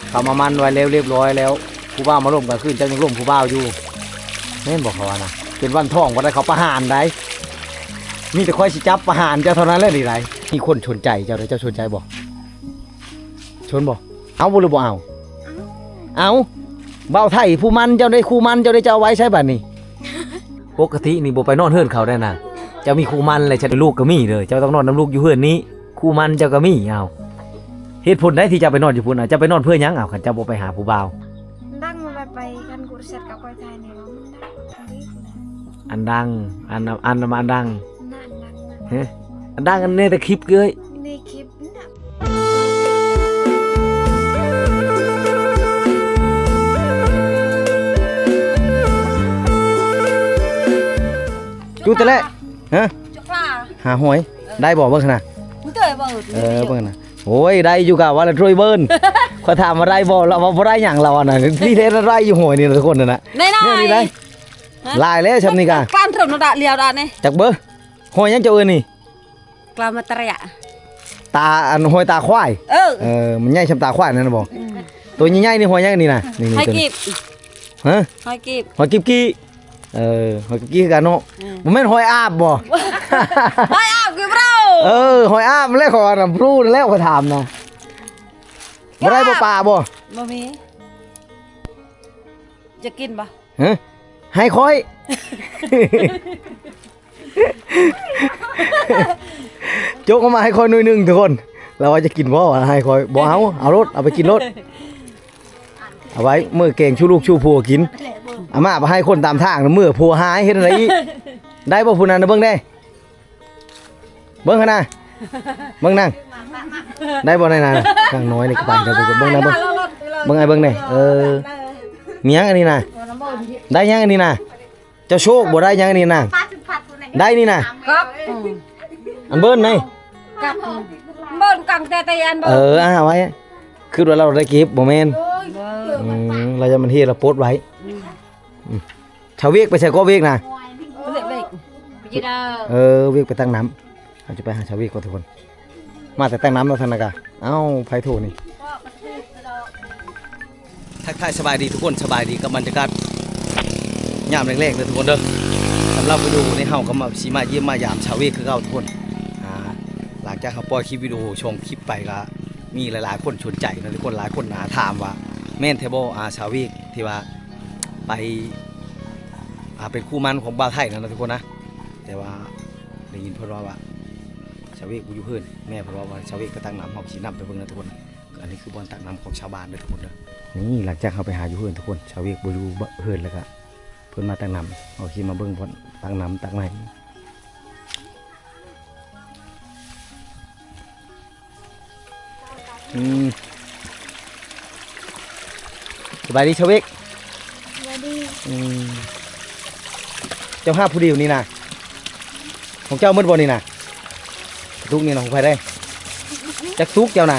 เขามามันไว้แล้วเรียบร้อยแล้วผู้บ่าวมาล่มกันขึ้นเจ้ายังล่มผู้บ่าวอยู่แม่นบอกเขาว่านะเป็นวันท่องวันได้เขาประหารได้มีแต่คอยสิจับประหารเจ้าเท่านั้นแหละนี่ไรมีคนชนใจเจ้าเลยเจ้าชนใจบอกชนบอกเอาบ่หรือบ่เอาเบ้าไทยผู้มันเจ้าได้คู่มันเจ้าได้เจ้าไว้ใช่ป่ะนี่ปกตินี่บ่ไปนอนเฮือนเขาได้นะเจ้ามีคู่มันเลยฉันลูกก็มีเลยเจ้าต้องนอนน้ำลูกอยู่เฮือนนี้คู่มันเจ้าก็มีเอาเหตุผลได้ที่จะไปนอนอยู่พุ่นจะไปนอนเพื่อยังเอาขันเจ้าบ่ไปหาผู้บ่าวดังมาไปกันกุศลกับคอยไทยเนี่ยมันดังอันดังอันดังนั่นดังเฮ้อันดังอันนี้แต่คลิปเกยในคลิปน่ะจูแต่ละฮะ จุกล่า หาหวยได้บ่เบิ่งขนาด มึงเตยบ่เบิ่งนะโอ้ยได้อยู่กับว่าละช่วยเบิ้ลขอถามมาได้บ่เราบ่ได้หยังเราอ่ะน่ะที่เล่นได้อยู่หวยนี่ทุกคนน่ะนะนี่ได้ลายแล้วชำนี่กะการถมระดับเลียวดานี่จักเบ้อหอยยังเจ้าเอิ้นนี่กลามาตระยะตาอันหอยตาควายมันใหญ่ชำตาควายนั่นน่ะบ่ตัวใหญ่ๆนี่หอยยังนี่น่ะนี่ตัวนี้ฮะหอยกีบหอยกิบกี้หอยกิบกี้คือกันเนาะบ่แม่นหอยอาบบ่หอยอาบคือเราหอยอาบแล้วขอน่ะรู้แล้วขอถามนะบ่ได้บ่ปลาบ่บ่มีจะกินบ่ฮะให้คอยโจกมาให้คอยหน่อยนึงทุกคนเราว่าจะกินบ่ให้คอยบ่เอารถเอาไปกินรถเอาไว้มื้อเก่งชูลูกชูผัวกินอาม่าไปให้คนตามทางมื้อผัวหายเฮ็ดอะไรอีกได้บ่ผู้นั้นเบิ่งได้เบิ่งหั่นน่ะเบิ่งนั่งได้บ่ได้น่ะนั่งน้อยนี่ก็ไปเดี๋ยวเบิ่งนะเบิ่งไอ้เบิ่งนี่มีหยังอันนี้น่ะได้ยังอันนี้นะเจ้าโชคบ่ได้ยังอันนี้นะได้นี่นะอันเบิ้ลนี่กับเบิ้ลกังแต่อันเบิ้ลเอาไว้คือว่าเราได้เก็บบ่แม่นเราจะมันเฮ็ดเราโพสไว้ชาวเวียกไปใส่ก็เวียกนะเวียกไปตั้งน้ำเราจะไปหาชาวเวียกก่อนทุกคนมาแต่ตั้งน้ำแล้วท่านนะกะเอ้าไผโทนี่ทักทายสบายดีทุกคนสบายดีกับบรรยากาศยามแรกๆเลยทุกคนเด้อสำหรับวิดีโอในเฮาก็มาสีมาเยี่ยมมายามชาวเวกคือเก่าทุกคนหลังจากเขาปล่อยคลิปวิดีโอชมคลิปไปก็มีหลายๆคนสนใจนะทุกคนหลายคนถามว่าแม่นเทเบิลชาวเวกที่ว่าไปเป็นคู่มันของบ่าวไทยนะทุกคนนะแต่ว่าได้ยินเพิ่นว่าชาวเวกอยู่เพิ่นแม่เพิ่นว่าชาวเวกไปตั้งน้ำหอกสีน้ำไปเบิ่งนะทุกคนอันนี้คือบอลตักน้ำของชาวบ้านเลยทุกคนเลยนี่หลังจากเขาไปหาอยู่เพื่อนทุกคนชาวเวียกบูรูเพื่อนแล้วก็เพื่อนมาตักน้ำเอาขี้มาเบิ้งบอลตักน้ำตักไหนสบายดีชาวเวียกสบายดีเจ้าภาพผู้เดียวนี่นะของเจ้ามืดบอลนี่นะทุกนี่นะของใครได้จักทุกเจ้านะ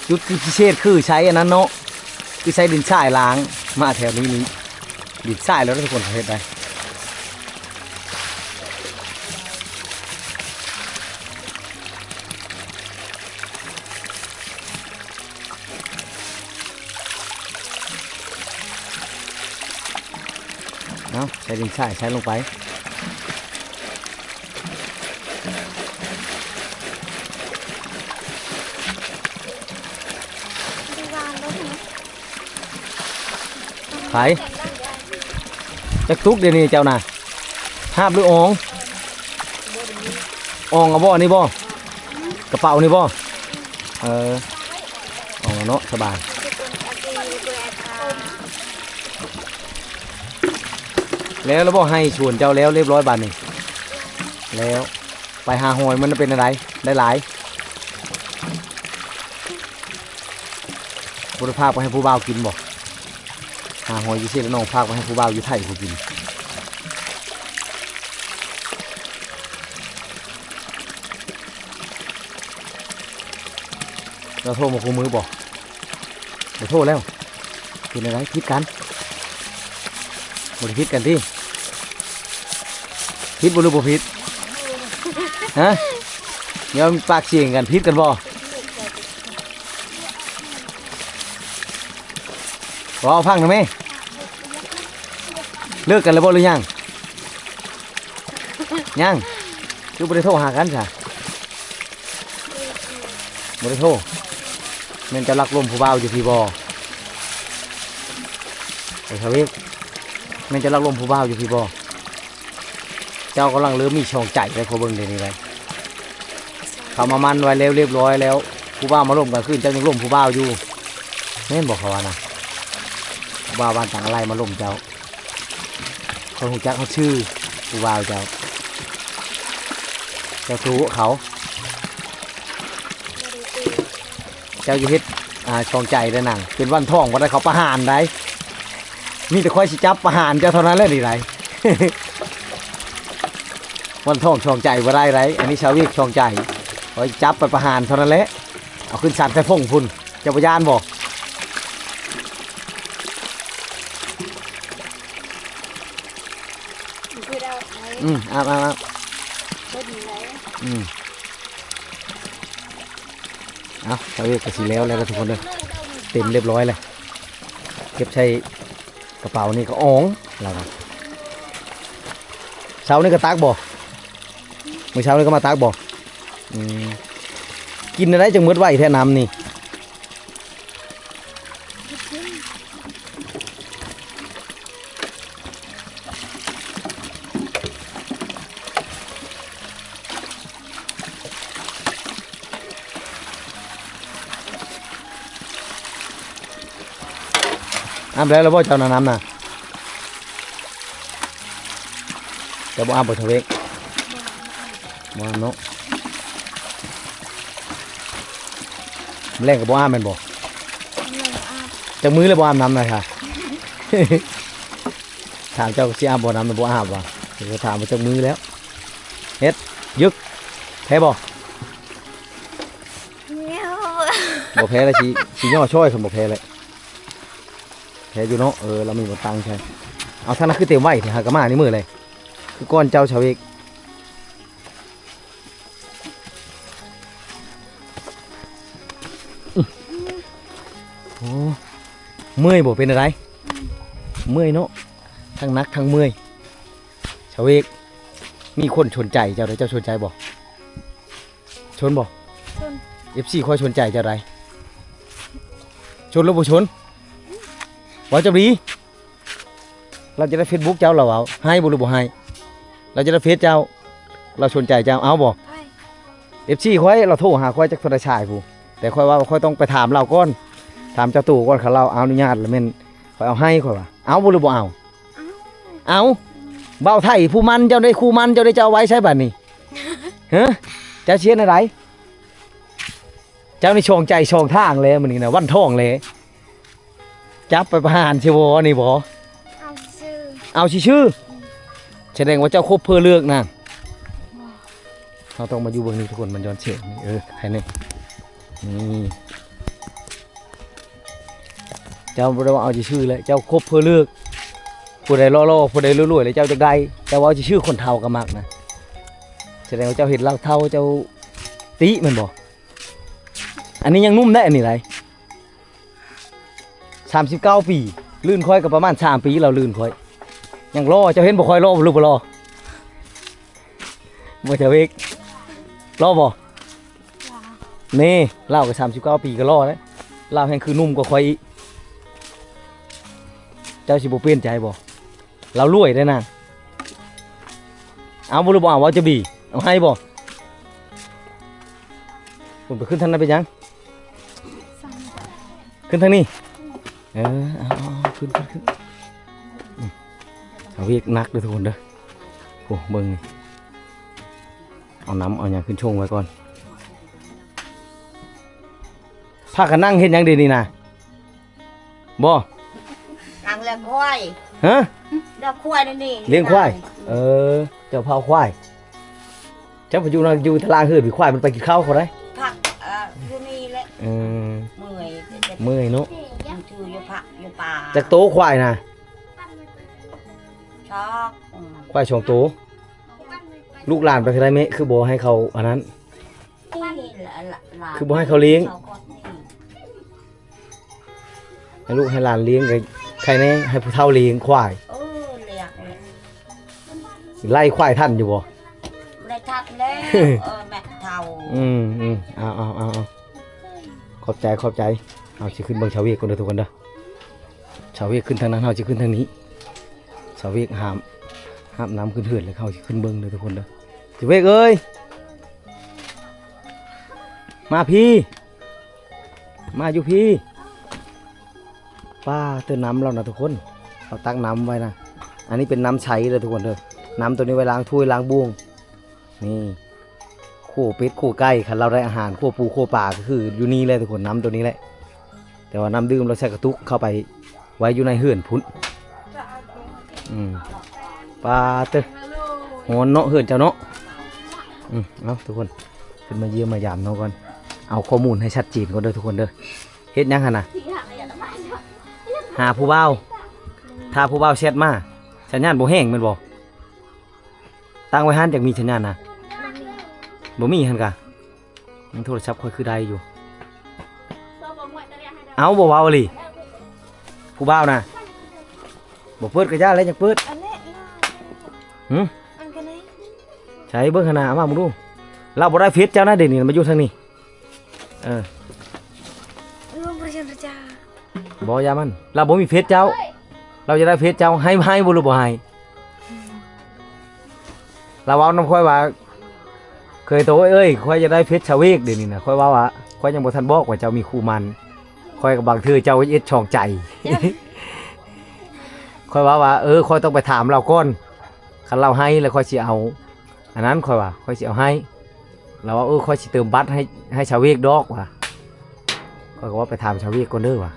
จุดที่พิเศษคือใช้อันนั้นเนาะคือใช้ดินทรายล้างมาแถวนี้ดินทรายแล้วทุกคนเห็นได้เนาะใช้ดินทรายใช้ลงไปไผจักทุกเดี๋ยวนี้เจ้าน่ะห้าบหรือองเอาบ่นี่บ่กระเป๋านี่บ่เนาะสบายแล้วบ่ให้ชวนเจ้าแล้วเรียบร้อยบาทนี่แล้วไปหาหอยมันเป็นอะไรได้หลายคุณภาพไปให้ผู้บ่าวกินบ่หาหอยอยู่ที่แล้วน้องพากไปให้ผู้บ่าวอยู่ไทยผู้กินเราโทรมาคู่มือบอกเราโทรแล้วเป็นอะไรพิดกันบริพิดกันที่พิดบุรุษบุพิดฮะเดี๋ยวปากเสียงกันพิดกันบ่ รอพังหน่อยไหมเลิกกันแล้วบ่หรือยังยังคือบ่ได้โทรหากันจ้ะบ่ได้โทรแม่นจะรักลมผู้บ่าวอยู่พี่บ่ไอ้ชาวเวกแม่นจะรักลมผู้บ่าวอยู่พี่บ่เจ้ากำลังเริ่มมีช่องใจแล้วพอเบิ่งเดี๋ยวนี้เลยเขามามันไว้แล้วเรียบร้อยแล้วผู้บ่าวมาล่มกันขึ้นเจ้ายังล่มผู้บ่าวอยู่แม่นบอกเขาว่านะผู้บ่าวบ้านต่างอะไรมาล่มเจ้าคนหูจักเขาชื่อผู้บ่าวเจ้าทูเขาเจ้าอยู่เฮ็ดช่องใจได้นั่งเป็นวันท่องว่าได้เขาประหารได้มีแต่ค่อยสิจับประหารเจ้าเท่านั้นเลยดีไร วันท่องช่องใจว่าได้ไรอันนี้ชาวเวียกช่องใจคอยจับไปประหารเท่านั้นแหละเอาขึ้นสัตว์ใส่ฟงพุ่นเจ้าพยานบอก คือเราไอ้ อาบ บ่ดีไร เอาชาวเวียกก็สิแล้วก็ทุกคนเลยเต็มเรียบร้อยเลยเก็บใช้กระเป๋านี่ก็อ๋องแล้วก็เช้านี่ก็ตากบ่เมื่อเช้านี่ก็มาตากบ่กินอะไรจังมืดไหวแท่น้ำนี่อาบแล้วบ่เจ้าน้ำน่ะจะบ่อาบบ่เทเวกบ่อาบเนาะแรงกับบ่อาบแม่นบ่ เลยอาบ จังมือเลยบ่อาบน้ำเลยค่ะ ถามเจ้าสิอาบบ่น้ำมันบ่อาบว่ะเดี๋ยวถามว่าจังมือแล้วเฮ็ดยึกแพ้บ่ เงี้ย บ่แพ้เลยสิย่อช่อยคันบ่แพ้เลยแพ้อยู่เนาะเรามีบ่ตังค์ใช่เอาท่านนั้นคือเต็มไว้ที่หากะมานี่มือเลยคือก้อนเจ้าชาวเอกโอ้เมื่อยบ่เป็นอะไรเมื่อยเนาะทั้งนักทั้งเมื่อยชาวเอกมีคนชนใจเจ้าได้เจ้าชนใจบ่ชนบ่ ชน FC ค่อยชนใจเจ้าไรชนหรือบ่ชนว่าเจ้าดีเราจะได้ Facebook เจ้าเราเอาให้บ่หรือบ่ให้เราจะได้เฟซเจ้าเราชนใจเจ้าเอาบ่ ไป FC ค่อยเราโทรหาค่อยจากโทรศัพท์ผู้แต่ค่อยว่าค่อยต้องไปถามเราก่อนถามเจ้าตู่ก่อนเขาเราเอาอนุญาตแล้วแม่นค่อยเอาให้ค่อยว่าเอาบ่หรือบ่เอาเอาเบ้าไทยผู้มันเจ้าได้คู่มันเจ้าได้เจ้าไว้ใช่บัดนี้ ฮะเจ้าเชียร์อะไรเจ้านี่ชงใจชงทางเลยมันนี่นะวันทองเลยจับไปประหารชิวนี่บ่ เอาซื้อ เอาชื่อแสดงว่าเจ้าคบเพื่อเลือกนะเราต้องมาอยู่เบื้องนี้ทุกคนมันย้อนเสียงนี่ใครเนี่ยนี่เจ้าบ่ได้ว่าเอาชื่อเลยเจ้าคบเพื่อเลือกผู้ใดล่อๆผู้ใดรวยๆเลยเจ้าจะได้เจ้าว่าเอาชื่อคนเฒ่าก็มักนะแสดงว่าเจ้าเห็นเราเฒ่าเจ้าติมันบ่อันนี้ยังนุ่มได้อันนี้ไร39 ปีลื่นค่อยกับประมาณ3 ปีเราลื่นค่อยยังรอเจ้าเห็นบ่ค่อยรอบ่รู้บ่รอบ่เจ้าเวกรอบ่ ว้าว นี่เล่ากับ39 ปีก็รอแล้วเล่าแห่งคือนุ่มกว่าค่อยอีกเจ้าสิบ่เปลี่ยนใจบ่เรารวยได้นะเอาบ่รู้บ่เอาว่าจะบีเอาให้บ่ผมไปขึ้นทางนั้นไปยัง สั่ง ขึ้นทางนี้เอาขึ้นเอาเวียกนักเลยทุกคนเด้อโอ้เบิ่งนี่เอาน้ำเอาอย่างขึ้นชงไว้ก่อนพากันนั่งเห็นยังดีนี่นะบ่ đang là khoai ฮะ đã khoai đây nè เลี้ยงควายเจ้าเผาควายเจ้าไปอยู่ตารางเฮือนผีควายมันไปกินข้าวเขาได้ ผักvô ni đấy 10 เมื่อยเนาะ chưa vôผักvô bà จากโต๊ะควายนะ chót ควายชองโต๊ะลูกหลานไปได้ไหมคือบ่ให้เขาอันนั้น là คือบ่ให้เขาเลี้ยง sao con ให้ลูกให้หลานเลี้ยงก็ใครแน่ให้ผู้เฒ่าเลี้ยงควาย เออเรียกเลย สิไล่ควายท่านอยู่บ่ ได้ทักแล้วแม่เท่า เอาขอบใจเอาสิขึ้นเบิ่งชาวเวกก่อนเด้อทุกคนเด้อชาวเวกขึ้นทางนั้นเฮาสิขึ้นทางนี้ชาวเวกห้ามน้ำขึ้นเหือดเลยเขาสิขึ้นเบิ่งเด้อทุกคนเด้อชาวเวกเอ้ยมาพี่มาอยู่พี่ป้าเติมน้ำเรานะทุกคนเราตักน้ำไว้นะอันนี้เป็นน้ำใช้เลยทุกคนเด้อน้ำตัวนี้ไว้ล้างถ้วยล้างบ้วงนี่คู่เป็ดคู่ไก่คันเราได้อาหารคู่ปูคู่ปลาก็คืออยู่นี่เลยทุกคนน้ำตัวนี้แหละแต่ว่าน้ำดื่มเราใช้กระตุกเข้าไปไว้อยู่ในเหือนพุ้นปลาเต้หอนเนาะเหือนเจ้าเนาะเอาทุกคนขึ้นมาเยี่ยมมายามเนาะก่อนเอาข้อมูลให้ชัดเจนก่อนเด้อทุกคนเด้อเฮ็ดยังหั่นน่ะหาผู้เบาถ้าผู้เบาแชทมาสัญญาณบ่แห้งแม่นบ่ตั้งไว้หันจากมีสัญญาณนะบ่มีหั่นกะมันโทรศัพท์ค่อยคือได้อยู่เอาบ่เว้าเลยผู้เบาน่ะบ่เปิดกระยาแล้วจังเปิด อันนี้อันกันนี้ ใช้เบิ่งขนาดมามึงดูเราบ่ได้เฟซเจ้านะเดี๋ยวนี้มาอยู่ทางนี้รวมประชันประจา บ่ยามันเราบ่มีเฟซเจ้าเราจะได้เฟซเจ้าให้บ่หรือบ่ให้เราเว้านำค่อยว่าเคยโตเอ้ยค่อยจะได้เฟซชาวเวกเดี๋ยวนี้นะค่อยว่าค่อยยังบ่ทันบอกว่าเจ้ามีคู่มันค่อยก็บางเทื่อเจ้าเอ็ดช่องใจค่อยว่าค่อยต้องไปถามเราก่อนคันเราให้แล้วค่อยสิเอาอันนั้นค่อยว่าค่อยสิเอาให้เราว่าค่อยสิเติมบัตรให้ชาวเวกดอกว่ะค่อยก็ว่าไปถามชาวเวกก่อนเด้อว่ะ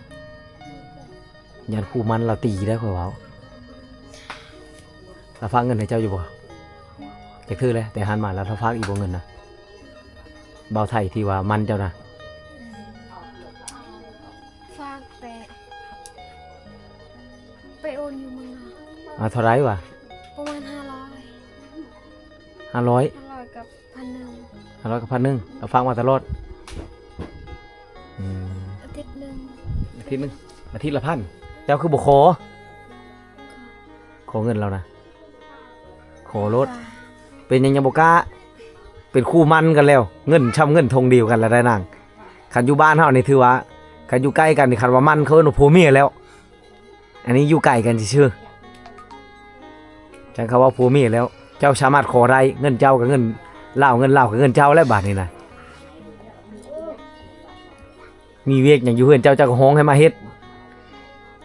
ยันคู่มันเราตีได้ค่อยว่าเราฝากเงินให้เจ้าอยู่บ่จะคือเลยแต่หันมาแล้วถ้าฝากอีกบ่เงินนะเบาไทยที่ว่ามันเจ้านะ ฝากแต่ไปโอนอยู่เมืองนอก เท่าไรวะ ประมาณ500 500 กับ1,000 500กับ1,000เราฟังมาตลอดอาทิตย์หนึ่ง อาทิตย์นึงอาทิตย์ละพันเจ้าคือบุขอเงินเรานะขอรถเป็นยังบกล้าเป็นคู่มันกันแล้วเงินช่ำเงินทงเดียวกันแล้วได้นางขันอยู่บ้านเฮานี่ถือว่าขันอยู่ใกล้กันนี่ขันว่ามันเขาเป็นผัวเมียแล้วอันนี้อยู่ไกลกันชื่อจังเขาว่าผัวเมียแล้วเจ้าสามารถขอได้เงินเจ้ากับเงินเล่ากับเงินเจ้าแล้วบาทนี่นะมีเวกอย่างอยู่เฮือนเจ้าก็ฮ้องให้มาเฮ็ด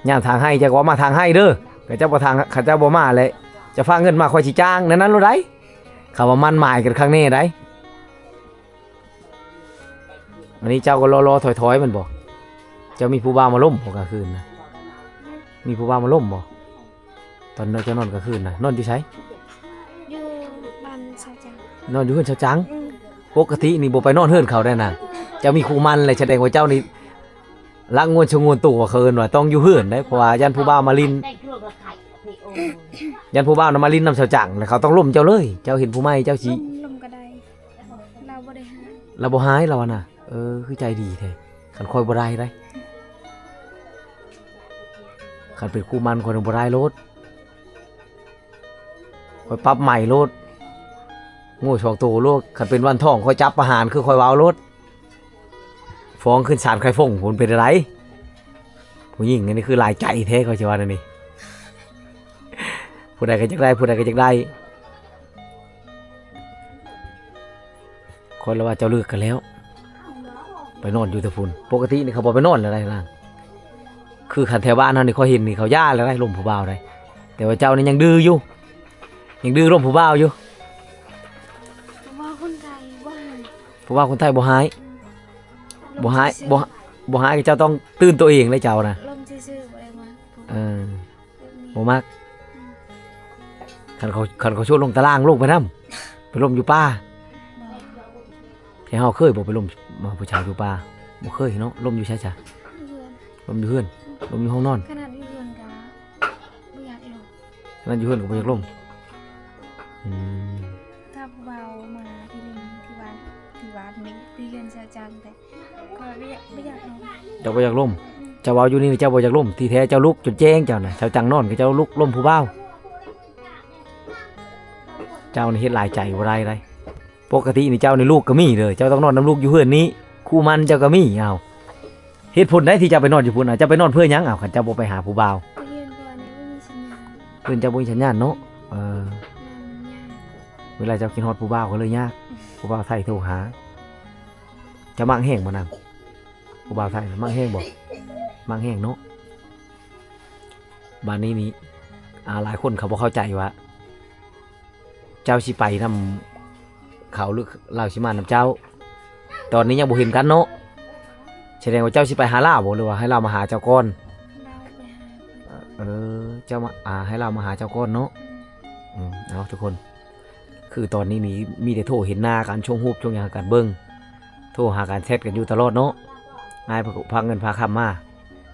ย่างทางให้เจ้าก็ว่ามาทางให้เด้อแต่เจ้าบ่ทางข้าเจ้าบ่มาเลยจะฝากเงินมาคอยสิจ้างนั้นรู้ได้เขาว่ามันหมายกันครั้งนี้ได้วันนี้เจ้าก็รอถอยมันบอกเจ้ามีผู้บ่าวมาล่มกลางคืนนะมีผู้บ่าวมาล่มบ่ตอนเจ้านอนกลางคืนนะนอนอยู่ไส อยู่บ้านชาวจัง นอนอยู่เฮือนชาวจังปกตินี่บ่ไปนอนเฮือนเขาได้นะเจ้ามีคู่มันเลยแสดงว่าเจ้านี่รักงวนชงวนตัวเคินว่าต้องอยู่เฮือนได้เพราะว่ายันผู้บ่าวมาลินยันผู้บ่าวนำมาลินนำชาวจังแล้วเขาต้องล่มเจ้าเลยเจ้าเห็นผู้ไม่เจ้าชี้ ลมกระไดเราบ่ได้หา เราบ่หายเราอะน่ะคือใจดีแท้ขันคอยบ่ได้ได้ขันเป็นคู่มันคอยบ่ได้โลดคอยปรับใหม่โลดโง่ช่องโตโลดขันเป็นวันท่องคอยจับประหารคือคอยว้าวโลดฟ้องขึ้นศาลใครฟ้องผลเป็นอะไรผู้หญิงอันนี้คือลายใจแท้เขาจะว่าอันนี้ผู้ใดก็จะได้ผู้ใดก็จะได้คนละว่าเจ้าเลิกกันแล้วไปนอนอยู่แต่ฝุ่นปกตินี่เขาบอกไปนอนแล้วได้ล่ะคือขันแถวบ้านเขานี่เขาเห็นนี่เขาย่าแล้วได้ลมผู้บ่าวได้แต่ว่าเจ้านี่ยังดื้ออยู่ยังดื้อลมผู้บ่าวอยู่ ว่าคนไทยว่า ผู้บ่าวคนไทยบ่หายบ่หายเจ้าต้องตื่นตัวเองเลยเจ้านะ ลมซื่อๆบ่ได้มา บ่มักขันเขาชวนลงตารางลงไปน้ำไปลมอยู่ป่าที่เฮาเคยบอกไปลมมาผู้ชายอยู่ป่าบ่เคยเนาะลมอยู่ใช่จ้ะ เพื่อน ลมอยู่เฮือนลมอยู่ห้องนอน ขนาดอยู่เพื่อนก็บ่อยากลม นั่นอยู่เฮือนก็บ่อยากลม ถ้าผู้เบามาที่ลิงที่วัดนี้ที่เรียนชาวจังแต่ก็ไม่อยากลง เจ้าบ่อยากลม เจ้าเว้าอยู่นี่เจ้าบ่อยากล้มที่แท้เจ้าลุกจนแจ้งเจ้าน่ะเจ้าจังนอนก็เจ้าลุกล้มผู้บ่าวเจ้านี่เฮ็ดหลายใจบ่ได้เลยปกตินี่เจ้านี่ลูกก็มีเลยเจ้าต้องนอนน้ำลูกอยู่เฮือนนี้คู่มันเจ้าก็มีเอาเหตุผลได้ที่เจ้าไปนอนอยู่พุ่นเจ้าไปนอนเพื่อหยังเอาคันเจ้าบ่ไปหาผู้บ่าว ไปเรียนก่อนเนี่ยไม่มีสัญญาณ เพิ่นเจ้าบ่มีสัญญาณเนาะงานยาก เวลาเจ้ากินฮอดผู้บ่าวก็เลยยากผู้บ่าวไทยโทรหาเจะมักแห้งบ่นางผู้บ่าวไทยมักแห้งบ่มักแห้งเนาะบ้านนี้นี่หลายคนเขาบ่เข้าใจว่าเจ้าสิไปนำเขาหรือเราสิมานำเจ้าตอนนี้ยังบ่เห็นกันเนาะแสดงว่าเจ้าสิไปหาลาวบ่หรือว่าให้เรามาหาเจ้าก่อน เราไปหาเพิ่น เจ้ามาให้เรามาหาเจ้าก่อนเนาะเอาทุกคนคือตอนนี้มีแต่โทรเห็นหน้ากันช่วงฮูบช่วงหยังกันเบิ่งโทรหากันแชทกันอยู่ตลอดเนาะนายพาเงินพาคำมา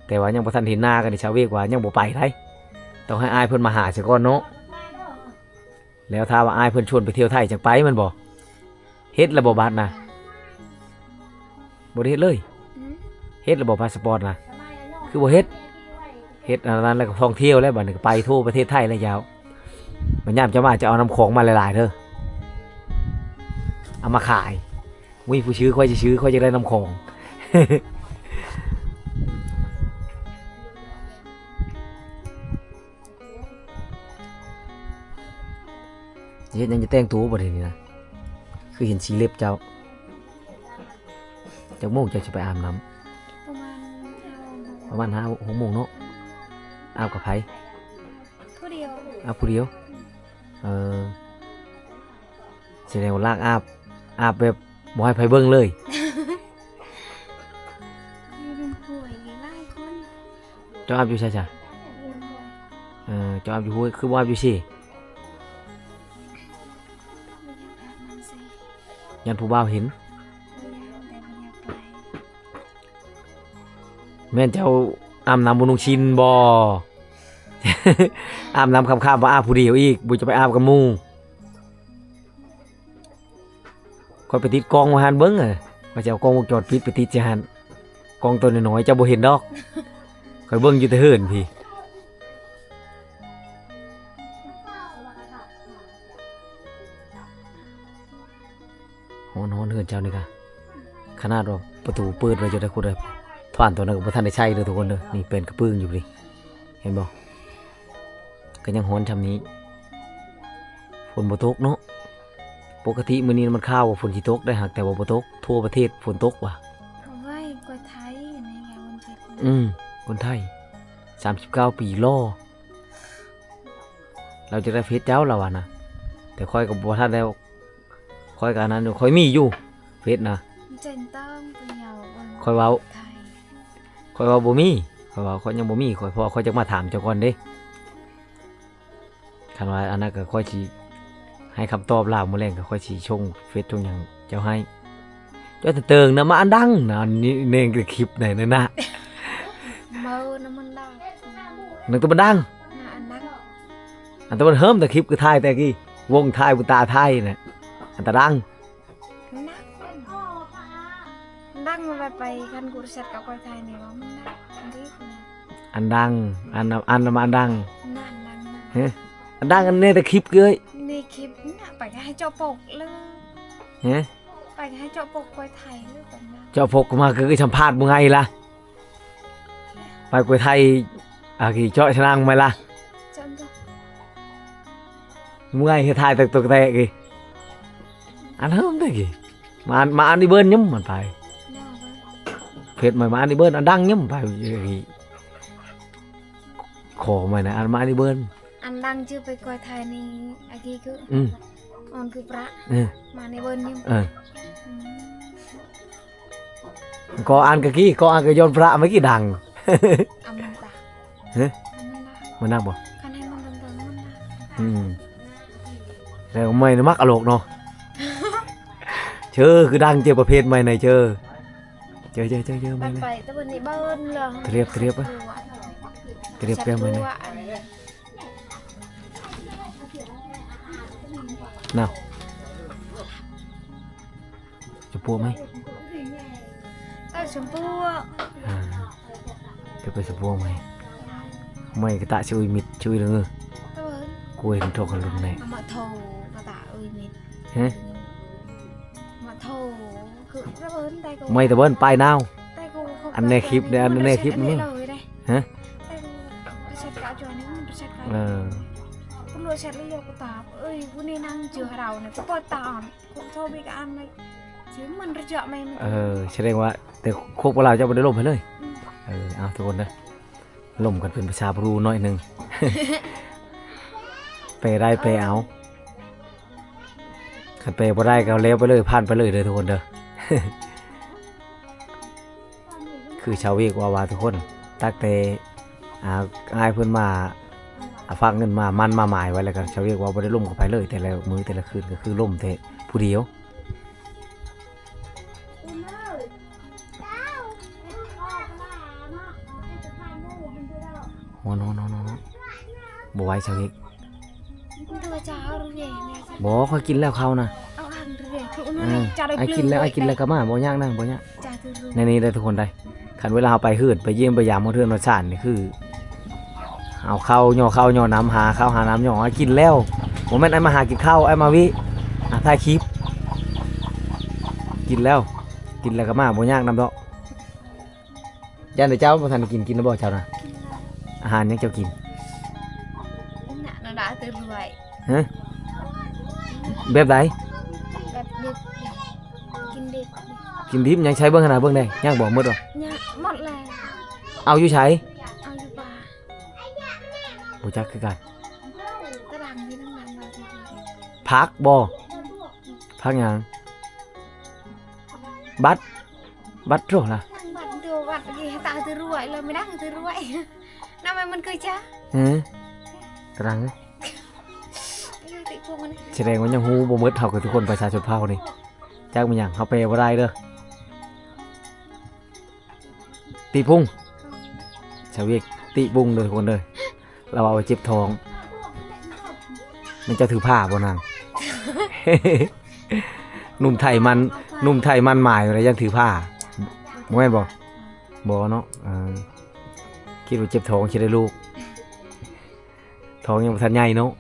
แต่ว่ายังบ่ทันเห็นหน้ากันนี่ชาวเวกว่ายังบ่ไปได้ต้องให้อายเพิ่นมาหาซะก่อนเนาะแล้วถ้าว่าอายเพิ่นชวนไปเที่ยวไทยจังไปมันบ่เฮ็ดระบบบัตรนะบ่ได้เฮ็ดเลย อืม เฮ็ดระบบพาสปอร์ตนะคือบ่เฮ็ดอันนั้นแล้วก็ท่องเที่ยวแล้วบัดนี้ก็ไปทั่วประเทศไทยแล้วยาวมันยามจะมาจะเอาน้ำของมาหลายๆเด้อเอามาขายมีผู้ซื้อค่อยจะซื้อค่อยจะได้น้ำของ เฮ็ดยังจะแต่งตัวบ่ได้นี่นะคือเห็นสีเล็บเจ้าโมงเจ้าสิไปอาบน้ำ ประมาณ5 โมง ประมาณ5 6 โมงเนาะอาบกับไผ ผู้เดียว อาบผู้เดียวแสดงว่าลากอาบแบบบ่ให้ไผเบิ่งเลย มีลุงป่วยหลายคน เจ้าอาบอยู่ใช่จ้ะ ลุงป่วย เจ้าอาบอยู่ห้วยคือบ่อาบอยู่สิ ไม่อยากอาบน้ำสิ ยันผู้บ่าวเห็น ไม่อยากแต่ไม่อยากไป แม่นเจ้าอาบน้ำบ่นุ่งชินบ่ อาบน้ำค่ำๆบ่อาบผู้เดียวอีกบ่จะไปอาบกับหมู่ค่อยไปติดกล้องมาหันเบิ่งว่าจะเอากล้องวงจรปิดไปติดสิหันกล้องตัวน้อยๆเจ้าบ่เห็นดอกค่อยเบิ่งอยู่แต่เฮิรนพี่ฮ้อนๆเฮิรนเจ้านี่ค่ะขนาดว่าประตูเปิดไว้จะได้คุณได้ผ่านตัวนั้นก็บ่ทันได้ใช้เลยทุกคนเด้อนี่เป็นกระปึ้งอยู่นี่เห็นบ่ก็ยังฮ้อนชำนี้ฝนบ่ตกเนาะปกติมื้อนี้มันข่าวว่าฝนสิตกได้หากแต่ว่าบ่ตกทั่วประเทศฝนตกว่ะ เอาไว้กดไทยในงานวันเกิด คนไทย39 ปีล่อเราจะได้เฟซเจ้าแล้วอ่ะนะแต่ค่อยก็บ่ทันแล้วค่อยก็อันนั้นอยู่ค่อยมีอยู่เฟซนะ เจนต้องไปเหยาวัน ค่อยเว้า ไทย ค่อยว่าบ่มีค่อยว่าค่อยยังบ่มีค่อยเพราะว่าค่อยจะมาถามเจ้าก่อนเด้คันว่าอันนั้นก็ค่อยสิให้คำตอบลาวมื้อแลงก็ค่อยสิชงเฟซชงหยังเจ้าให้เจ้าเติงนะมาอันดังนะอันนี้เน่งก็คลิปไหนนั่นน่ะ เมาน้ำมันดอก นึกตัวมันดัง น่าอันนัก อันตัวมันเฮิมแต่คลิปคือถ่ายแต่กี้วงถ่ายบุตาถ่ายน่ะอันตะดัง นักมาไปกันกูริษัทกับกอยไทยเนี่ยว่ามันนักอันนี้นะ อันดังอันมาอันดัง นั่นนั่น เฮ้อันดังอันนี้แต่คลิปเกย ในคลิปน่ะไปก็ให้เจาะปกเลย เฮ้ ไปก็ให้เจาะปกกอยไทยเลยแบบนั้น เจ้าพกมาคือสัมภาษณ์มึงไงล่ะไปกวยไทยกี่เจาะชนะไหมล่ะ จนก็ มึงไงให้ถ่ายตัวแต่กี่อันเฮิมได้กี่มาอันนี้เบิ้ลยิ้มมันไป นอกเลย เพจใหม่มาอันนี้เบิ้ลอันดังยิ้มไปกี่ขอใหม่นะอันมาอันนี้เบิ้ล อันดังชื่อไปกอยไทยนี่อากีคือ อืม ออนคือพระ Ừ. มาในเบิร์นยัง ก็อันกะกี้ก็อันกะยนพระไม่กี่ดัง อามันตา เฮ้ อามันตา มันนักบ่ คันให้มันเดินมันตา แต่ไม่นะมักอโลกเนาะ เชอคือดังเจอประเภทใหม่ในเจอไม่ ไป เลย ไปแต่วันนี้เบิร์นเลย เรียบปะ เรียบไม่เลยน่าจะปัวไหม ชมพู ก cơ sập vuông mày cái tạ chui mịt chui được ngư Tao ơi cùi thằng trộn lùn này mà thầu và tạ ơi mệt hả mà thầu cứ rất ơn tay cô mày tao bên pai nào tay cô không anh này khiếp đây anh này khiếp nữa hả tay cô sẽ cạo cho nếu mình sẽ cạoคุณรวยเสร็จแล้วโยกตาเอ้ยวันนี้นั่งเจอเราเนี่ยก็ปวดตาคุณโทรไปกับอันเลยชิมมันระเจาะไหม แสดงว่าแต่โคกเราจะไปได้ลมไปเลยเอาทุกคนนะลมกันเป็นภาษาบรูน้อยหนึ่ง ไปได้ไปเอาขันไปบ่ได้ก็เลี้ยวไปเลยผ่านไปเลยทุกคนเด้อ คือชาวเวียกว่าทุกคนตักแต่อายเพิ่นมาฟังเงินมามันมาหมายไว้แล้วกันชาวเวียกว่าบ่ได้ล่มเข้าไปเลยแต่ละมื้อแต่ละคืนก็คือล่มแต่ผู้เดียวโอ้โนบ่ไหวชาวเวียก ตัวจ้าหรือไงเนี่ย บ่ค่อยกินแล้วเขานะ เอาอันหรือไงคืออันนั้นจ้าได้ ไอ้กินแล้วก็มาบ่ยากนะบ่ยาก จ้าถือรู้ ในนี้ได้ทุกคนได้คันเวลาเราไปหืดไปเยี่ยมไปยามเทือนรสชาตินี่คือเอาข้าวย่อน้ำหาข้าวหาน้ำย่อกินแล้วโมเมนต์ไอ้มาหากินข้าวไอ้มาวิถ่ายคลิปกินแล้วก็มาบ่ยากนำดอกยันเดี๋ยวเจ้าบ่ทันกินแล้วบ่เจ้านะอาหารยังเจ้ากิน น่ะnó đã từ rồi ฮะแบบใด แบบดิบกินดิบ กินดิบยังใช้เบิ่งขนาดเบิ่งได้ยังบอกหมดบ่ เนี่ยหมดเลย เอาอยู่ใช้ เอาอยู่ป่า บ่จักคือกัน ตะดังที่น้ำมันมาที พักบ่พักหยังบัตรโตล่ะ บัดตัวบัดกี่ตาtừ rồiเลยไม่ได้từ rồi น้ำมันมันเคยจ้า ตรัง ติดพวกมัน แสดงว่ายังฮู้บ่หมดเท่ากับทุกคนประชาชนเผ่านี่จักมันหยังเฮาไปบ่ได้เด้อตีพุงชาวเวียกตีพุงเด้อทุกคนเด้อเราเอาไปเจ็บท้อง มันจะถือผ้าบ่นาง หนุ่มไทยมันหมายอะไรยังถือผ้าบ่แม่นบ่เนาะคิดว่าเจ็บท้องสิได้ลูกท้องยังบ่ทันใหญ่เนาะ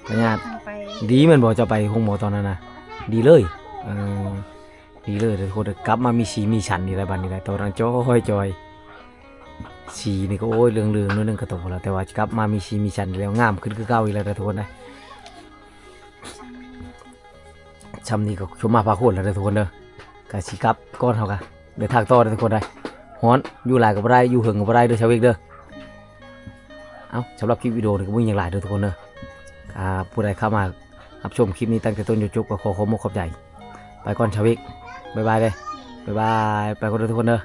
พญาติดีแมันบอกจะไปห้องหมอตอนนั้นนะดีเลยดีเลยทุกคนกลับมามีสีมีฉันนี่ไรบ้านนี่ไรตอนนั้นจอยสีนี่ก็โอ้ยเรื่องนู่นนึงกระตกแล้วแต่ว่ากลับมามีสีมีฉันแล้วงามขึ้นคือเก่าอีกแล้วทุกคนได้ช้ำนี่ก็ชมมาพาโคตรแล้วทุกคนเด้อกะสีกลับก้อนเท่ากันเดี๋ยวทางต่อทุกคนได้ฮ้อนอยู่หลายกับไรอยู่หึงกับไรเด้อชาวเวกเด้อเอาสำหรับคลิปวิดีโอนี่ก็มีอย่างหลายเด้อทุกคนเด้อผู้ใดเข้ามารับชมคลิปนี้ตั้งแต่ต้นจนจบก็ขอขอบใจไปก่อนชาววิกบ๊ายบายเลยบ๊ายบายไปก่อนทุกคนเด้อ